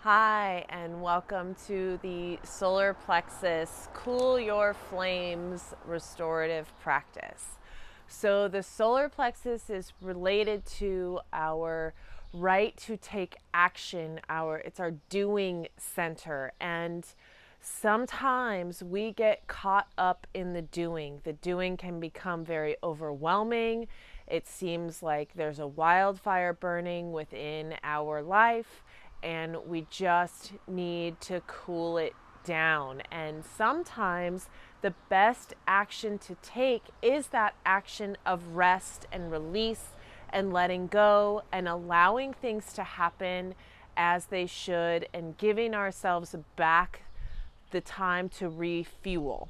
Hi, and welcome to the Solar Plexus Cool Your Flames restorative practice. So, the solar plexus is related to our right to take action, it's our doing center. And sometimes we get caught up in the doing. The doing can become very overwhelming. It seems like there's a wildfire burning within our life, and we just need to cool it down. And sometimes the best action to take is that action of rest and release and letting go and allowing things to happen as they should and giving ourselves back the time to refuel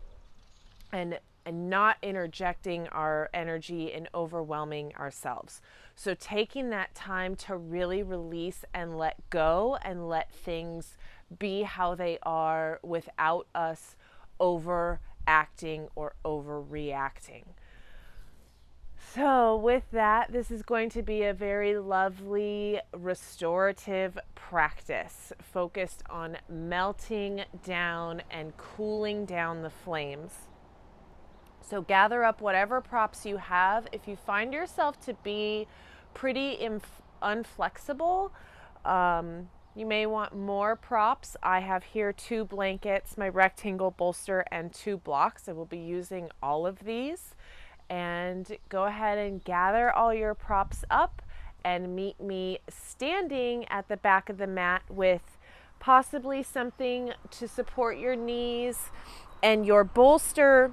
and not interjecting our energy and overwhelming ourselves. So taking that time to really release and let go and let things be how they are without us overacting or overreacting. So, with that, this is going to be a very lovely restorative practice focused on melting down and cooling down the flames. So, gather up whatever props you have. If you find yourself to be pretty unflexible, you may want more props. I have here 2 blankets, my rectangle bolster, and 2 blocks. I will be using all of these. And go ahead and gather all your props up and meet me standing at the back of the mat with possibly something to support your knees and your bolster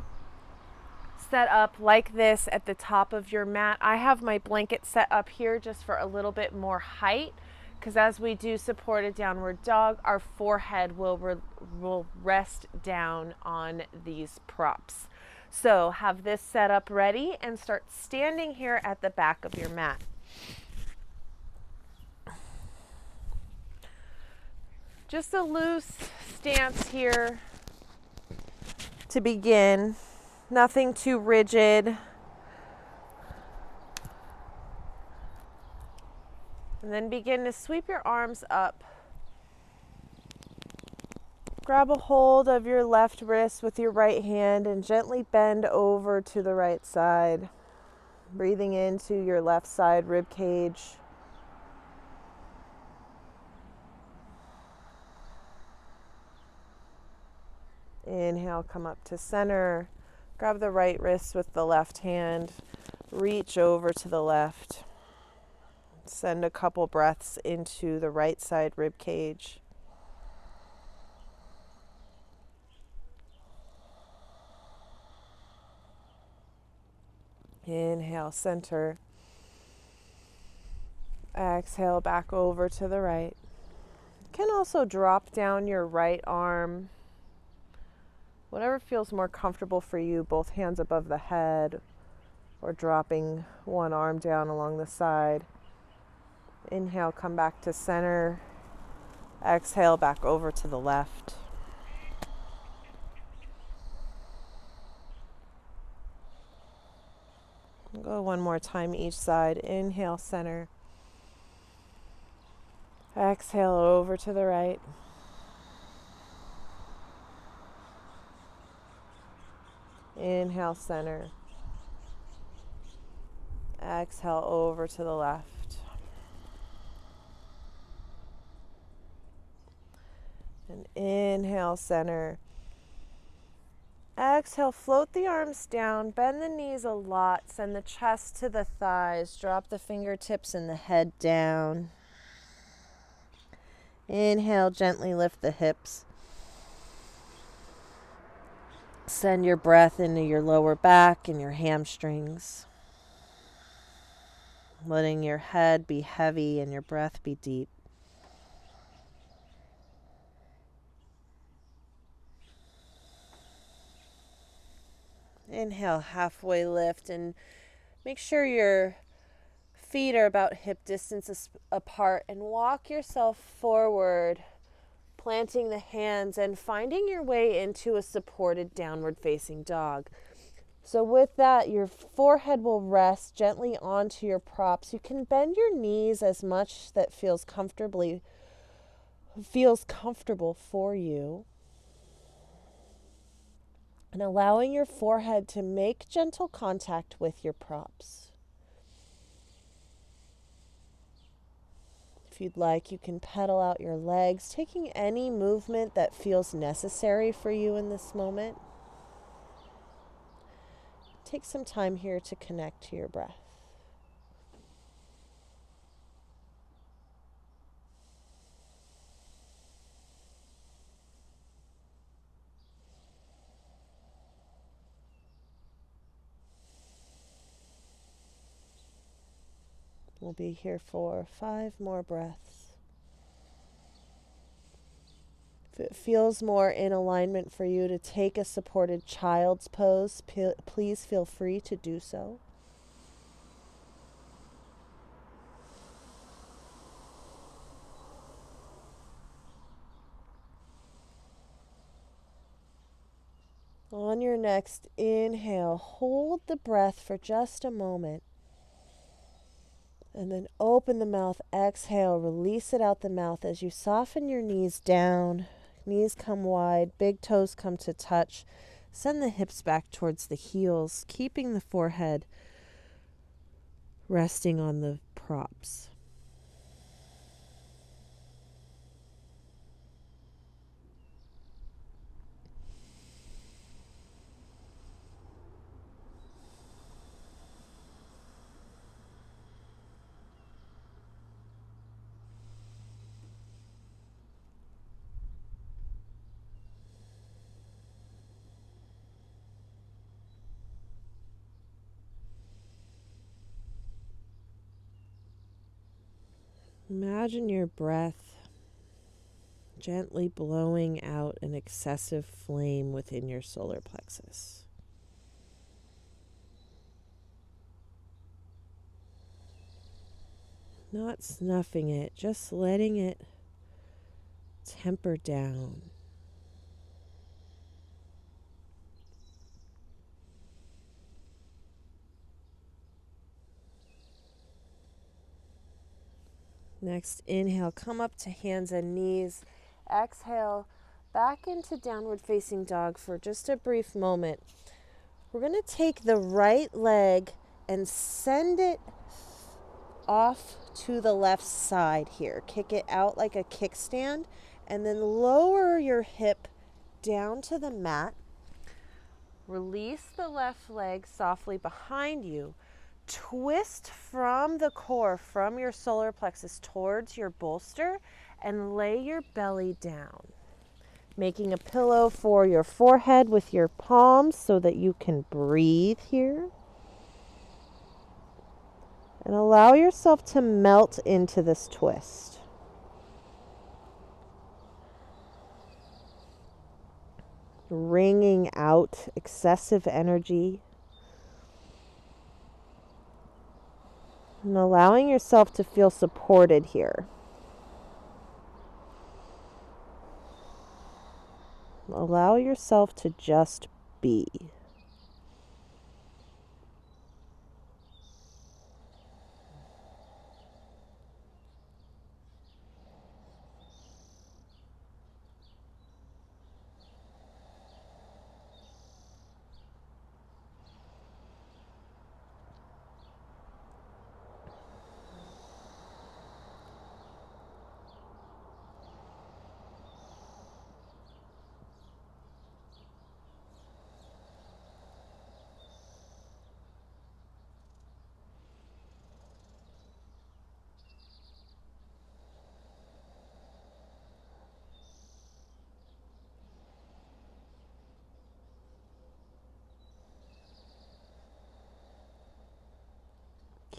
set up like this at the top of your mat. I have my blanket set up here just for a little bit more height, because as we do supported downward dog, our forehead will rest down on these props. So have this set up ready and start standing here at the back of your mat. Just a loose stance here to begin. Nothing too rigid. And then begin to sweep your arms up. Grab a hold of your left wrist with your right hand and gently bend over to the right side. Breathing into your left side rib cage. Inhale, come up to center. Grab the right wrist with the left hand. Reach over to the left. Send a couple breaths into the right side rib cage. Inhale, center. Exhale, back over to the right. You can also drop down your right arm. Whatever feels more comfortable for you, both hands above the head or dropping one arm down along the side. Inhale, come back to center. Exhale, back over to the left. Go one more time each side. Inhale, center. Exhale, over to the right. Inhale, center. Exhale, over to the left. And inhale, center. Exhale, float the arms down, bend the knees a lot, send the chest to the thighs, drop the fingertips and the head down. Inhale, gently lift the hips. Send your breath into your lower back and your hamstrings. Letting your head be heavy and your breath be deep. Inhale, halfway lift, and make sure your feet are about hip distance apart and walk yourself forward, planting the hands and finding your way into a supported downward facing dog. So with that, your forehead will rest gently onto your props. You can bend your knees as much that feels comfortably feels comfortable for you. And allowing your forehead to make gentle contact with your props. If you'd like, you can pedal out your legs, taking any movement that feels necessary for you in this moment. Take some time here to connect to your breath. We'll be here for 5 more breaths. If it feels more in alignment for you to take a supported child's pose, please feel free to do so. On your next inhale, hold the breath for just a moment. And then open the mouth, exhale, release it out the mouth as you soften your knees down. Knees come wide, big toes come to touch. Send the hips back towards the heels, keeping the forehead resting on the props. Imagine your breath gently blowing out an excessive flame within your solar plexus. Not snuffing it, just letting it temper down. Next, inhale, come up to hands and knees. Exhale, back into downward facing dog for just a brief moment. We're going to take the right leg and send it off to the left side here. Kick it out like a kickstand, and then lower your hip down to the mat. Release the left leg softly behind you. Twist from the core, from your solar plexus towards your bolster, and lay your belly down. Making a pillow for your forehead with your palms so that you can breathe here. And allow yourself to melt into this twist. Wringing out excessive energy. And allowing yourself to feel supported here. Allow yourself to just be.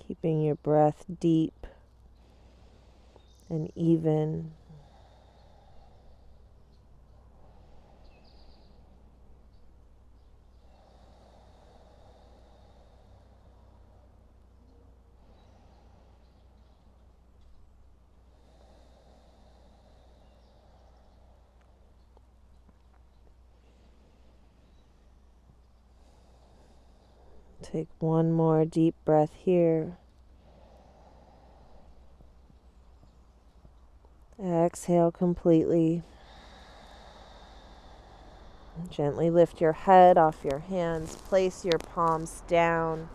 Keeping your breath deep and even. Take one more deep breath here. Exhale completely. Gently lift your head off your hands. Place your palms down.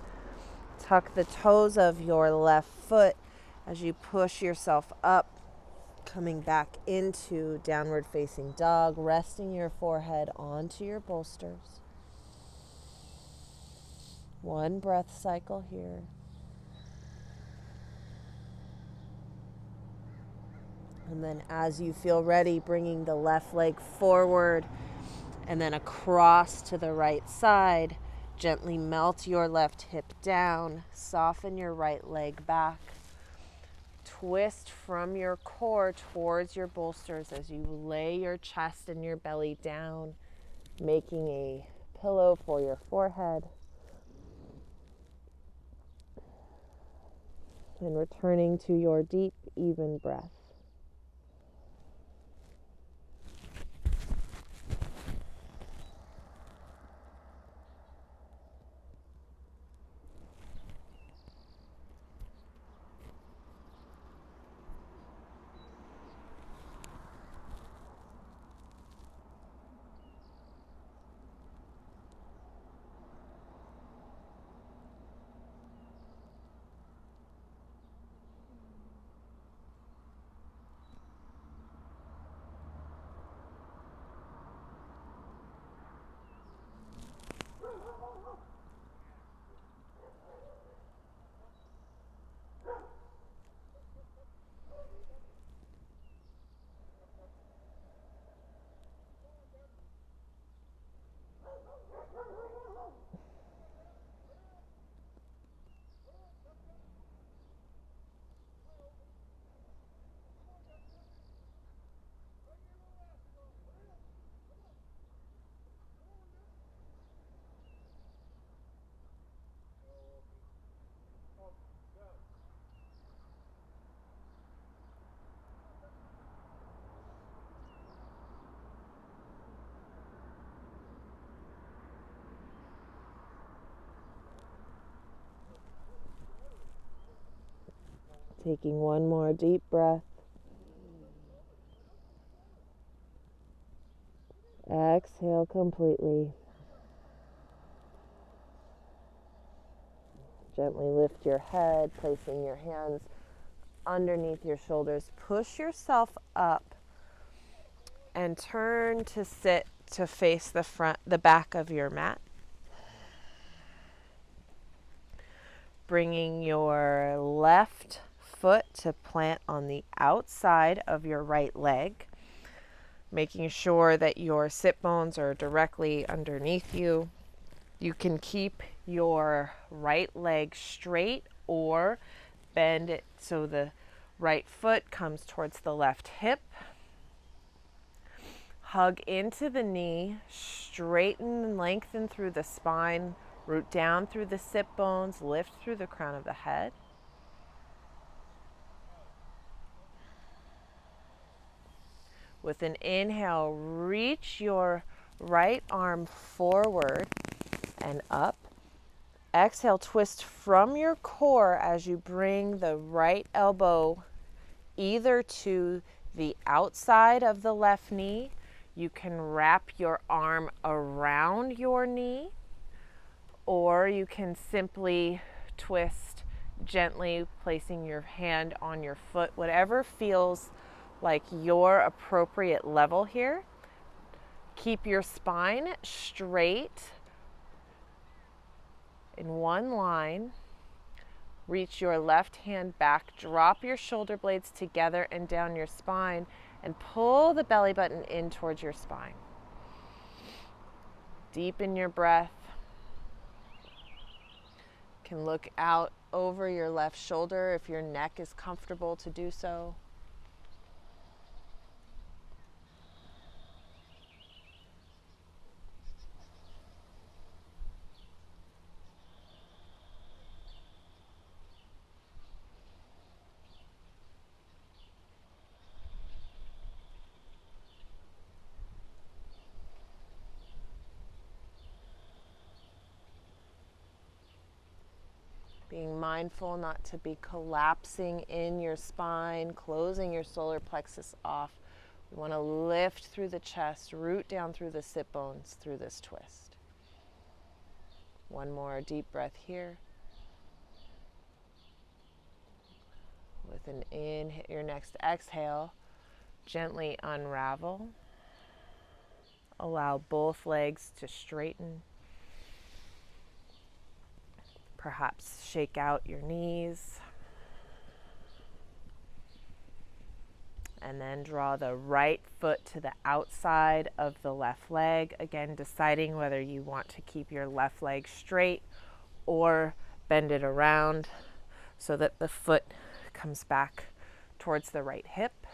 Tuck the toes of your left foot as you push yourself up, coming back into downward facing dog, resting your forehead onto your bolsters. One breath cycle here. And then as you feel ready, bringing the left leg forward and then across to the right side. Gently melt your left hip down. Soften your right leg back. Twist from your core towards your bolsters as you lay your chest and your belly down, making a pillow for your forehead. And returning to your deep, even breath. Taking one more deep breath. Exhale completely. Gently lift your head, placing your hands underneath your shoulders. Push yourself up and turn to sit to face the back of your mat. Bringing your left foot to plant on the outside of your right leg, making sure that your sit bones are directly underneath you. You can keep your right leg straight or bend it so the right foot comes towards the left hip. Hug into the knee, straighten and lengthen through the spine, root down through the sit bones, lift through the crown of the head. With an inhale, reach your right arm forward and up. Exhale, twist from your core as you bring the right elbow either to the outside of the left knee. You can wrap your arm around your knee, or you can simply twist gently, placing your hand on your foot, whatever feels like your appropriate level here. Keep your spine straight in one line. Reach your left hand back, drop your shoulder blades together and down your spine, and pull the belly button in towards your spine. Deepen your breath. You can look out over your left shoulder if your neck is comfortable to do so. Being mindful not to be collapsing in your spine, closing your solar plexus off. We want to lift through the chest, root down through the sit bones through this twist. One more deep breath here. With an your next exhale, gently unravel. Allow both legs to straighten. Perhaps shake out your knees. And then draw the right foot to the outside of the left leg. Again, deciding whether you want to keep your left leg straight or bend it around so that the foot comes back towards the right hip.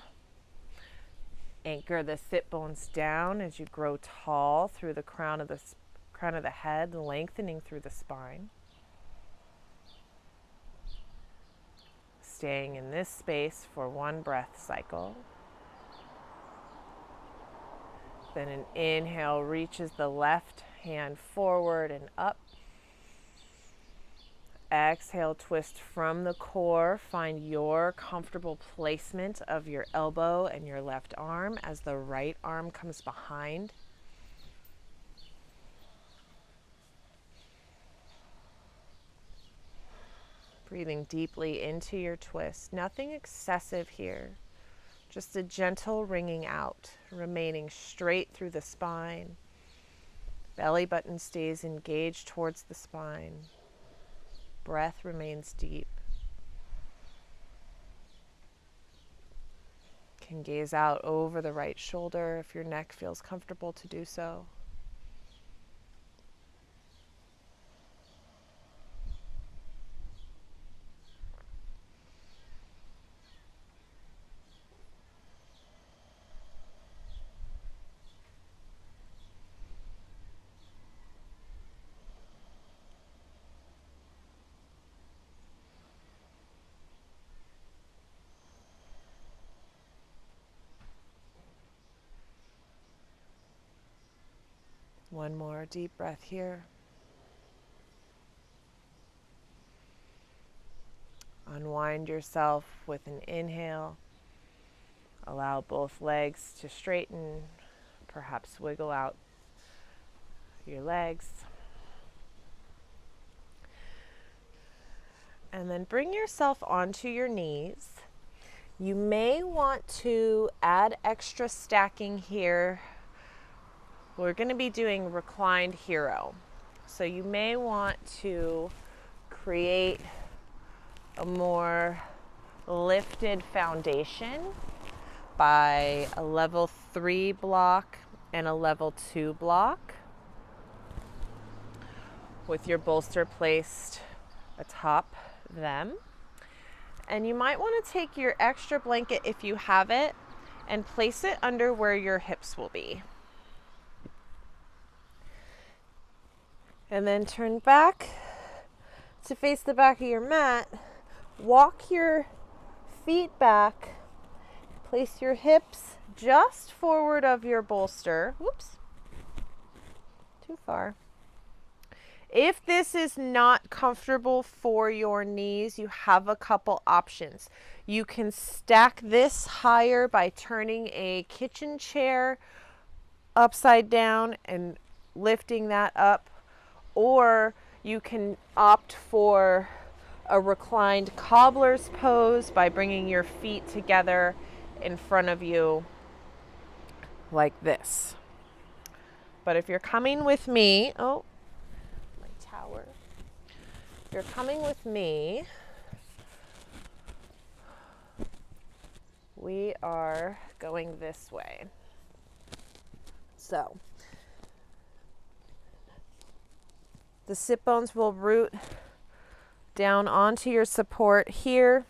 Anchor the sit bones down as you grow tall through the crown of the head, lengthening through the spine. Staying in this space for one breath cycle. Then an inhale reaches the left hand forward and up. Exhale, twist from the core. Find your comfortable placement of your elbow and your left arm as the right arm comes behind. Breathing deeply into your twist. Nothing excessive here. Just a gentle wringing out, remaining straight through the spine. Belly button stays engaged towards the spine. Breath remains deep. Can gaze out over the right shoulder if your neck feels comfortable to do so. One more deep breath here. Unwind yourself with an inhale. Allow both legs to straighten. Perhaps wiggle out your legs. And then bring yourself onto your knees. You may want to add extra stacking here. We're going to be doing reclined hero. So you may want to create a more lifted foundation by a level 3 block and a level 2 block with your bolster placed atop them. And you might want to take your extra blanket if you have it and place it under where your hips will be. And then turn back to face the back of your mat. Walk your feet back. Place your hips just forward of your bolster. Whoops. Too far. If this is not comfortable for your knees, you have a couple options. You can stack this higher by turning a kitchen chair upside down and lifting that up. Or you can opt for a reclined cobbler's pose by bringing your feet together in front of you like this. But if you're coming with me, my tower. If you're coming with me, we are going this way. So, the sit bones will root down onto your support here.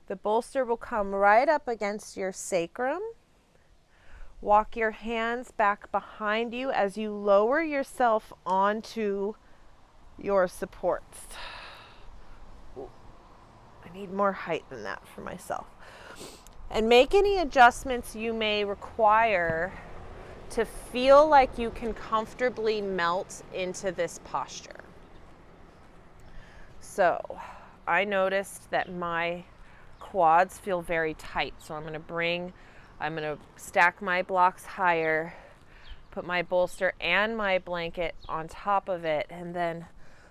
The bolster will come right up against your sacrum. Walk your hands back behind you as you lower yourself onto your supports. Ooh, I need more height than that for myself. And make any adjustments you may require to feel like you can comfortably melt into this posture. So I noticed that my quads feel very tight. So I'm going to stack my blocks higher, put my bolster and my blanket on top of it, and then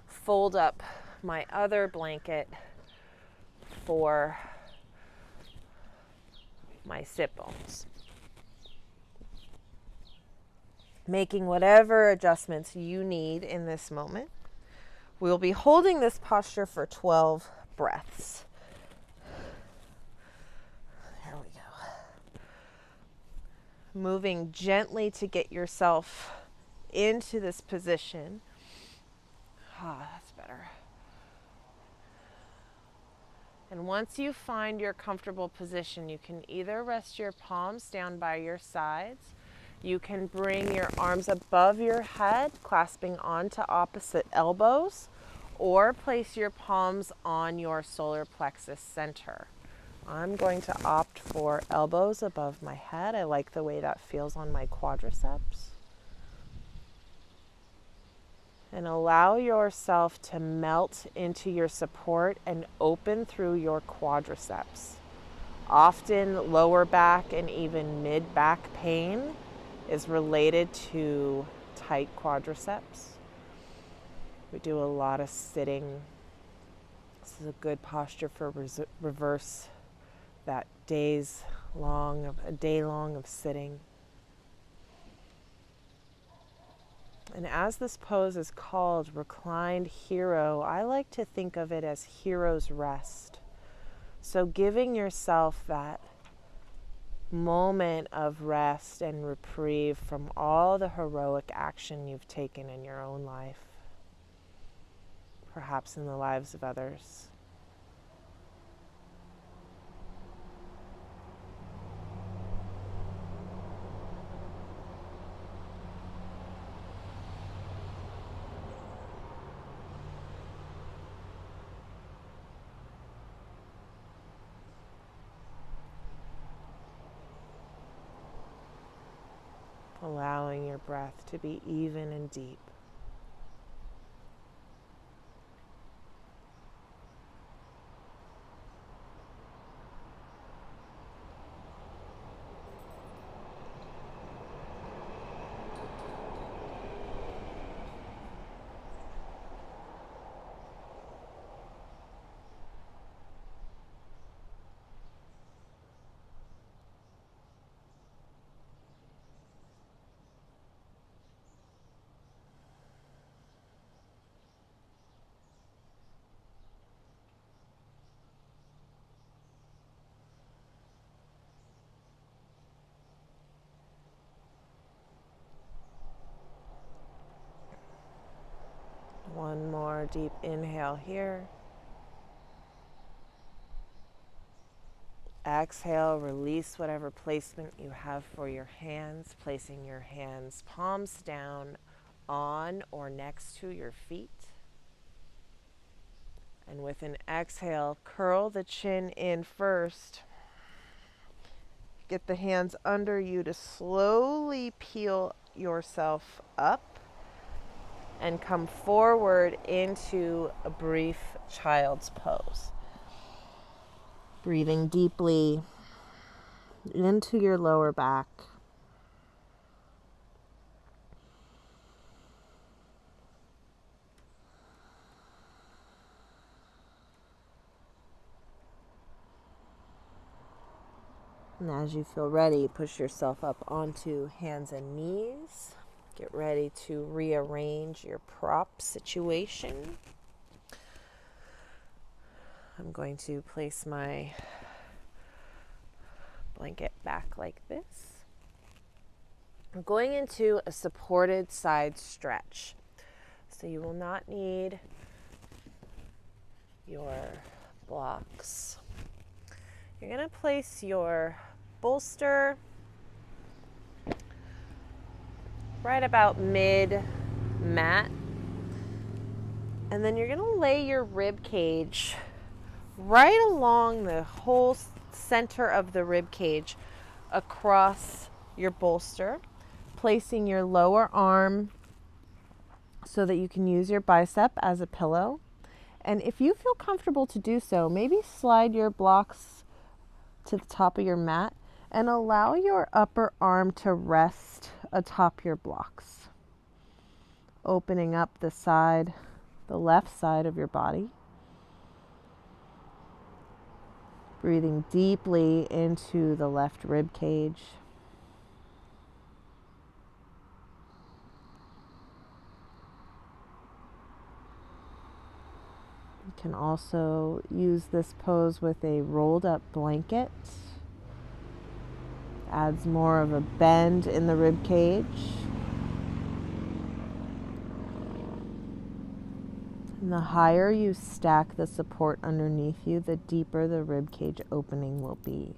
fold up my other blanket for my sit bones. Making whatever adjustments you need in this moment. We'll be holding this posture for 12 breaths. There we go. Moving gently to get yourself into this position. Ah, that's better. And once you find your comfortable position, you can either rest your palms down by your sides. You can bring your arms above your head, clasping onto opposite elbows, or place your palms on your solar plexus center. I'm going to opt for elbows above my head. I like the way that feels on my quadriceps. And allow yourself to melt into your support and open through your quadriceps. Often lower back and even mid-back pain is related to tight quadriceps. We do a lot of sitting. This is a good posture for reverse that a day long of sitting. And as this pose is called reclined hero, I like to think of it as hero's rest. So giving yourself that moment of rest and reprieve from all the heroic action you've taken in your own life, perhaps in the lives of others. Allowing your breath to be even and deep. One more deep inhale here. Exhale, release whatever placement you have for your hands, placing your hands palms down on or next to your feet. And with an exhale, curl the chin in first. Get the hands under you to slowly peel yourself up and come forward into a brief child's pose. Breathing deeply into your lower back. And as you feel ready, push yourself up onto hands and knees. Get ready to rearrange your prop situation. I'm going to place my blanket back like this. I'm going into a supported side stretch. So you will not need your blocks. You're going to place your bolster right about mid-mat. And then you're going to lay your rib cage right along the whole center of the rib cage across your bolster, placing your lower arm so that you can use your bicep as a pillow, And if you feel comfortable to do so, maybe slide your blocks to the top of your mat and allow your upper arm to rest atop your blocks, opening up the left side of your body. Breathing deeply into the left rib cage. You can also use this pose with a rolled up blanket. Adds more of a bend in the rib cage. And the higher you stack the support underneath you, the deeper the rib cage opening will be.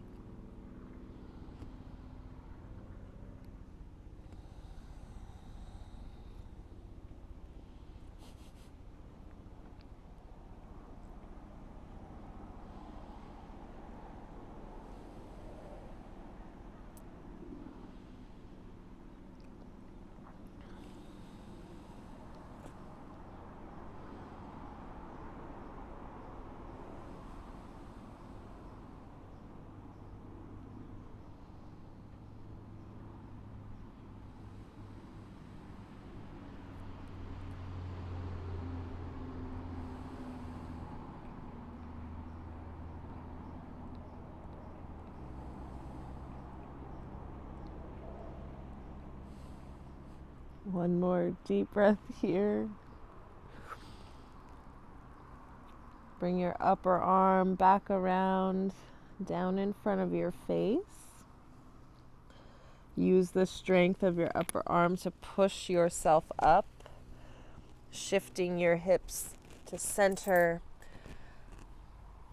One more deep breath here. Bring your upper arm back around, down in front of your face. Use the strength of your upper arm to push yourself up, shifting your hips to center,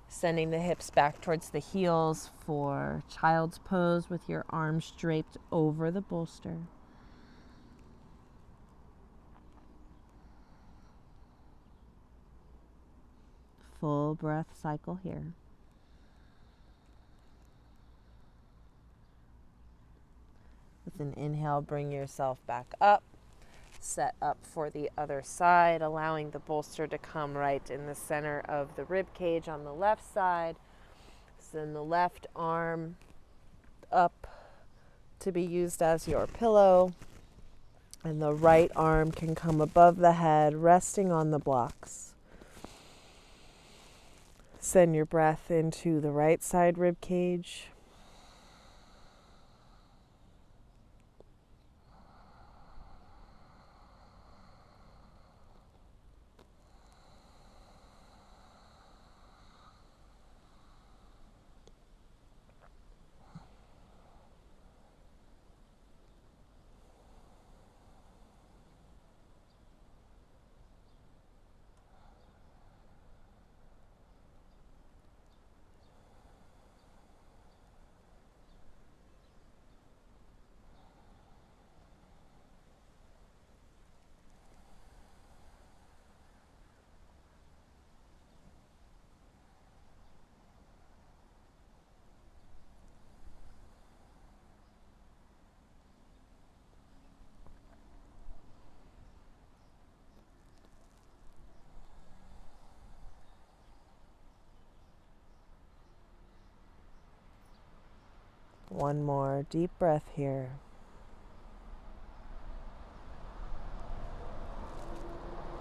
sending the hips back towards the heels for child's pose with your arms draped over the bolster. Full breath cycle here. With an inhale, bring yourself back up. Set up for the other side, allowing the bolster to come right in the center of the rib cage on the left side. Send the left arm up to be used as your pillow, and the right arm can come above the head, resting on the blocks. Send your breath into the right side rib cage. One more deep breath here.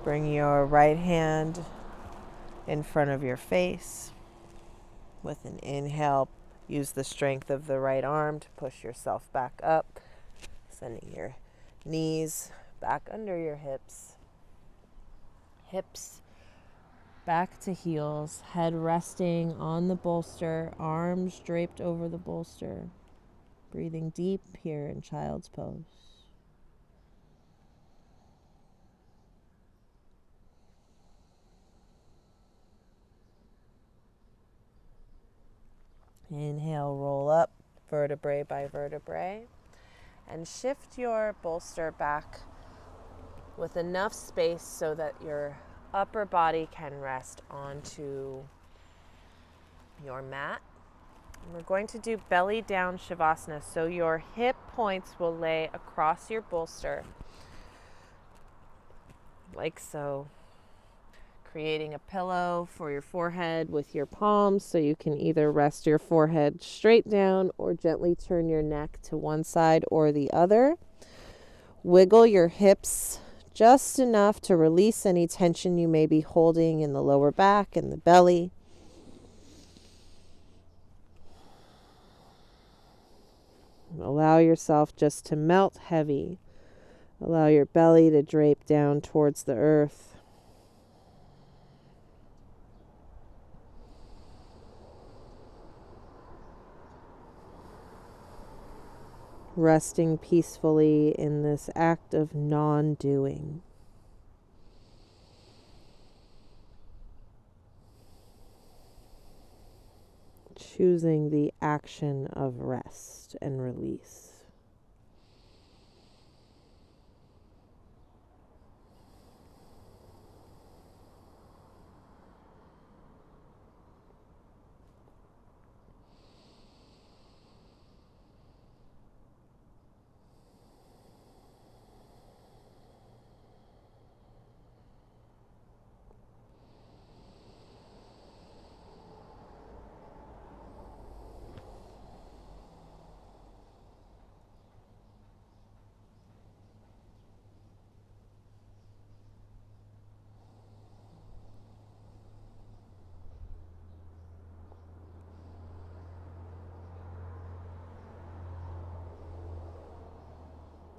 Bring your right hand in front of your face. With an inhale, use the strength of the right arm to push yourself back up, sending your knees back under your hips. Hips back to heels, head resting on the bolster, arms draped over the bolster. Breathing deep here in child's pose. Inhale, roll up vertebrae by vertebrae, and shift your bolster back with enough space so that your upper body can rest onto your mat. And we're going to do belly down Shavasana, so your hip points will lay across your bolster, like so, creating a pillow for your forehead with your palms so you can either rest your forehead straight down or gently turn your neck to one side or the other. Wiggle your hips just enough to release any tension you may be holding in the lower back and the belly. Allow yourself just to melt heavy. Allow your belly to drape down towards the earth. Resting peacefully in this act of non-doing. Choosing the action of rest and release.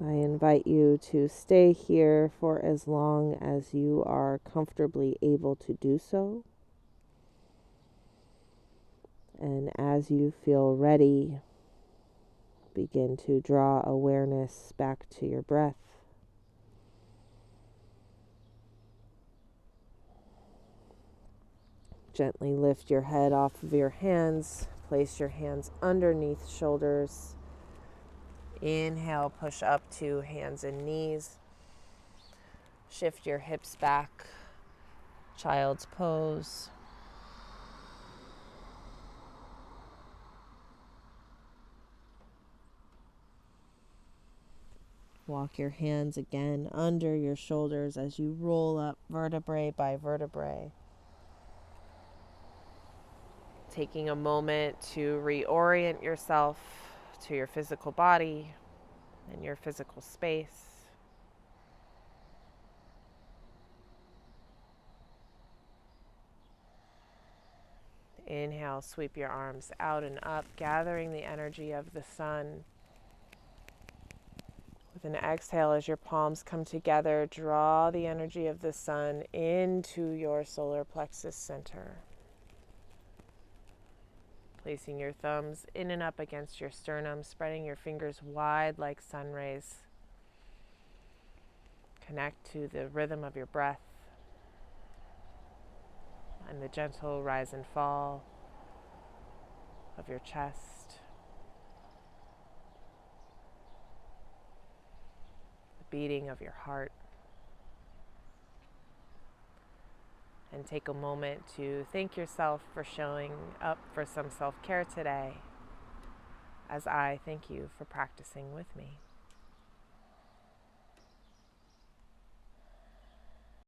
I invite you to stay here for as long as you are comfortably able to do so. And as you feel ready, begin to draw awareness back to your breath. Gently lift your head off of your hands. Place your hands underneath shoulders. Inhale, push up to hands and knees. Shift your hips back. Child's pose. Walk your hands again under your shoulders as you roll up vertebrae by vertebrae. Taking a moment to reorient yourself to your physical body and your physical space. Inhale, sweep your arms out and up, gathering the energy of the sun. With an exhale, as your palms come together, draw the energy of the sun into your solar plexus center. Placing your thumbs in and up against your sternum, spreading your fingers wide like sun rays. Connect to the rhythm of your breath and the gentle rise and fall of your chest. The beating of your heart. And take a moment to thank yourself for showing up for some self-care today, as I thank you for practicing with me.